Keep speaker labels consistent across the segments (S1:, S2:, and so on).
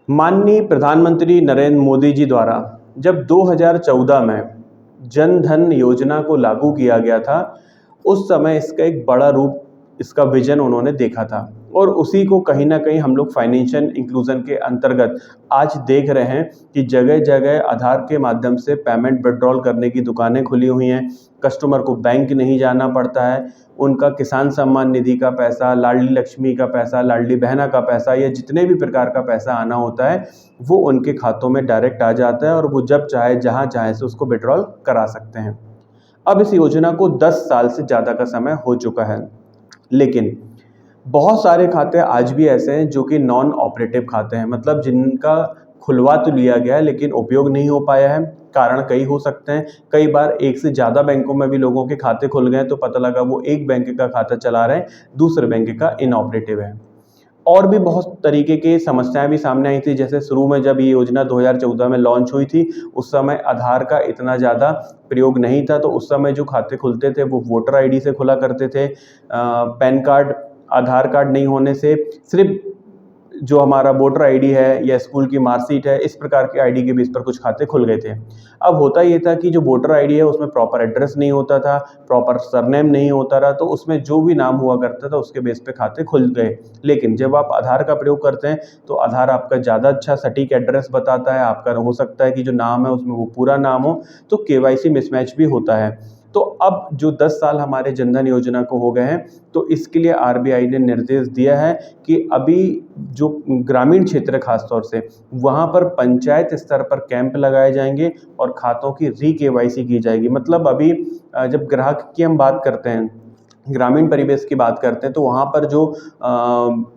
S1: माननीय प्रधानमंत्री नरेंद्र मोदी जी द्वारा जब 2014 में जन धन योजना को लागू किया गया था, उस समय इसका एक बड़ा रूप, इसका विजन उन्होंने देखा था और उसी को कहीं ना कहीं हम लोग फाइनेंशियल इंक्लूजन के अंतर्गत आज देख रहे हैं कि जगह जगह आधार के माध्यम से पेमेंट विड्रॉल करने की दुकानें खुली हुई हैं। कस्टमर को बैंक नहीं जाना पड़ता है। उनका किसान सम्मान निधि का पैसा, लाडली लक्ष्मी का पैसा, लाडली बहना का पैसा, या जितने भी प्रकार का पैसा आना होता है वो उनके खातों में डायरेक्ट आ जाता है और वो जब चाहे जहाँ चाहे से उसको विड्रॉल करा सकते हैं। अब इस योजना को 10 साल से ज़्यादा का समय हो चुका है, लेकिन बहुत सारे खाते आज भी ऐसे हैं जो कि नॉन ऑपरेटिव खाते हैं, मतलब जिनका खुलवा तो लिया गया है लेकिन उपयोग नहीं हो पाया है। कारण कई हो सकते हैं। कई बार एक से ज़्यादा बैंकों में भी लोगों के खाते खुल गए तो पता लगा वो एक बैंक का खाता चला रहे हैं, दूसरे बैंक का इनऑपरेटिव है। और भी बहुत तरीके की समस्याएं भी सामने आई थी। जैसे शुरू में जब ये योजना 2014 में लॉन्च हुई थी, उस समय आधार का इतना ज़्यादा प्रयोग नहीं था, तो उस समय जो खाते खुलते थे वो वोटर आईडी से खुला करते थे। पैन कार्ड, आधार कार्ड नहीं होने से सिर्फ जो हमारा वोटर आईडी है या स्कूल की मार्कशीट है, इस प्रकार की आईडी के बेस पर कुछ खाते खुल गए थे। अब होता ये था कि जो वोटर आईडी है उसमें प्रॉपर एड्रेस नहीं होता था, प्रॉपर सरनेम नहीं होता था, तो उसमें जो भी नाम हुआ करता था उसके बेस पे खाते खुल गए। लेकिन जब आप आधार का प्रयोग करते हैं तो आधार आपका ज़्यादा अच्छा सटीक एड्रेस बताता है। आपका हो सकता है कि जो नाम है उसमें वो पूरा नाम हो, तो केवाईसी मिसमैच भी होता है। तो अब जो 10 साल हमारे जनधन योजना को हो गए हैं, तो इसके लिए आरबीआई ने निर्देश दिया है कि अभी जो ग्रामीण क्षेत्र खास तौर से, वहाँ पर पंचायत स्तर पर कैंप लगाए जाएंगे और खातों की री-केवाईसी की जाएगी। मतलब अभी जब ग्राहक की हम बात करते हैं, ग्रामीण परिवेश की बात करते हैं, तो वहाँ पर जो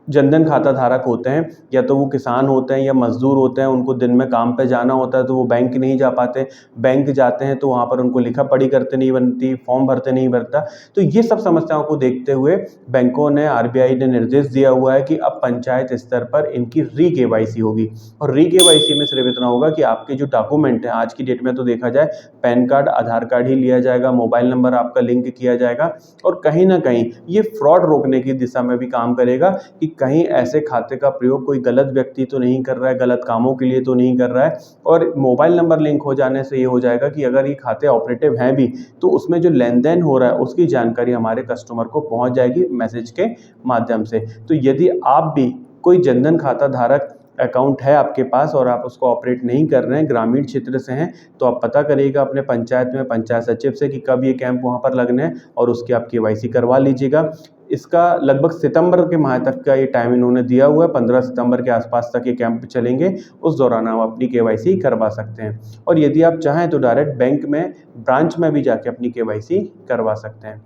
S1: जनधन खाता धारक होते हैं, या तो वो किसान होते हैं या मजदूर होते हैं, उनको दिन में काम पे जाना होता है तो वो बैंक नहीं जा पाते। बैंक जाते हैं तो वहाँ पर उनको लिखा पढ़ी करते नहीं बनती, फॉर्म भरते नहीं बनता। तो ये सब समस्याओं को देखते हुए बैंकों ने, आरबीआई ने निर्देश दिया हुआ है कि अब पंचायत स्तर पर इनकी री-केवाईसी होगी। और री-केवाईसी में सिर्फ इतना होगा कि आपके जो डॉक्यूमेंट हैं, आज की डेट में तो देखा जाए पैन कार्ड, आधार कार्ड ही लिया जाएगा, मोबाइल नंबर आपका लिंक किया जाएगा। और कहीं ना कहीं ये फ्रॉड रोकने की दिशा में भी काम करेगा कि कहीं ऐसे खाते का प्रयोग कोई गलत व्यक्ति तो नहीं कर रहा है, गलत कामों के लिए तो नहीं कर रहा है। और मोबाइल नंबर लिंक हो जाने से ये हो जाएगा कि अगर ये खाते ऑपरेटिव हैं भी, तो उसमें जो लेन देन हो रहा है उसकी जानकारी हमारे कस्टमर को पहुंच जाएगी मैसेज के माध्यम से। तो यदि आप भी कोई जनधन खाता धारक अकाउंट है आपके पास और आप उसको ऑपरेट नहीं कर रहे हैं, ग्रामीण क्षेत्र से हैं, तो आप पता करिएगा अपने पंचायत में, पंचायत सचिव से कि कब ये कैंप वहाँ पर लगने हैं और उसकी आप केवाईसी करवा लीजिएगा। इसका लगभग सितंबर के माह तक का ये टाइम इन्होंने दिया हुआ है। 15 सितंबर के आसपास तक ये कैंप चलेंगे, उस दौरान आप अपनी केवाईसी करवा सकते हैं। और यदि आप चाहें तो डायरेक्ट बैंक में, ब्रांच में भी जाके अपनी केवाईसी करवा सकते हैं।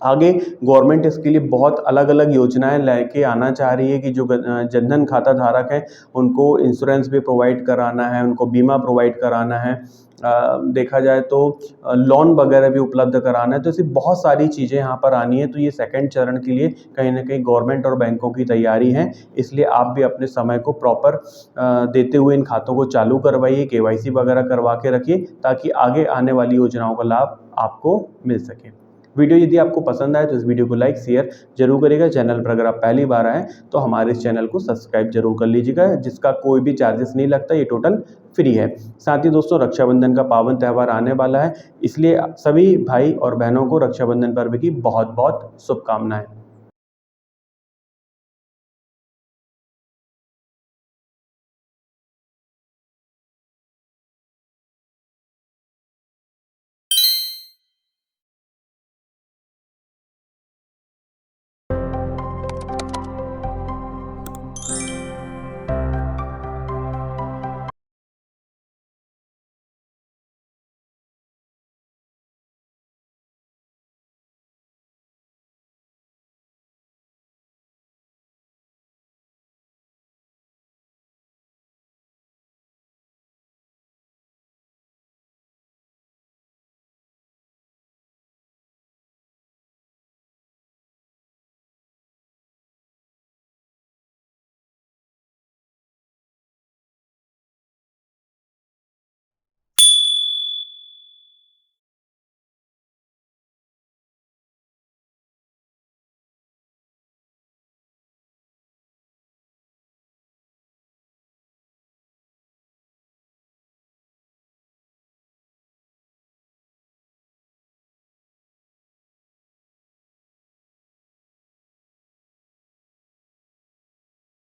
S1: आगे गवर्नमेंट इसके लिए बहुत अलग अलग योजनाएं लेके आना चाह रही है कि जो जनधन खाता धारक हैं उनको इंश्योरेंस भी प्रोवाइड कराना है, उनको बीमा प्रोवाइड कराना है, देखा जाए तो लोन वगैरह भी उपलब्ध कराना है। तो ऐसी बहुत सारी चीज़ें यहाँ पर आनी है। तो ये सेकंड चरण के लिए कहीं ना कहीं गवर्नमेंट और बैंकों की तैयारी है। इसलिए आप भी अपने समय को प्रॉपर देते हुए इन खातों को चालू करवाइए, केवाईसी वगैरह करवा के रखिए, ताकि आगे आने वाली योजनाओं का लाभ आपको मिल सके। वीडियो यदि आपको पसंद आए तो इस वीडियो को लाइक शेयर जरूर करिएगा। चैनल पर अगर आप पहली बार आए तो हमारे इस चैनल को सब्सक्राइब जरूर कर लीजिएगा, जिसका कोई भी चार्जेस नहीं लगता, ये टोटल फ्री है। साथ ही दोस्तों, रक्षाबंधन का पावन त्यौहार आने वाला है, इसलिए सभी भाई और बहनों को रक्षाबंधन पर्व की बहुत बहुत शुभकामनाएं।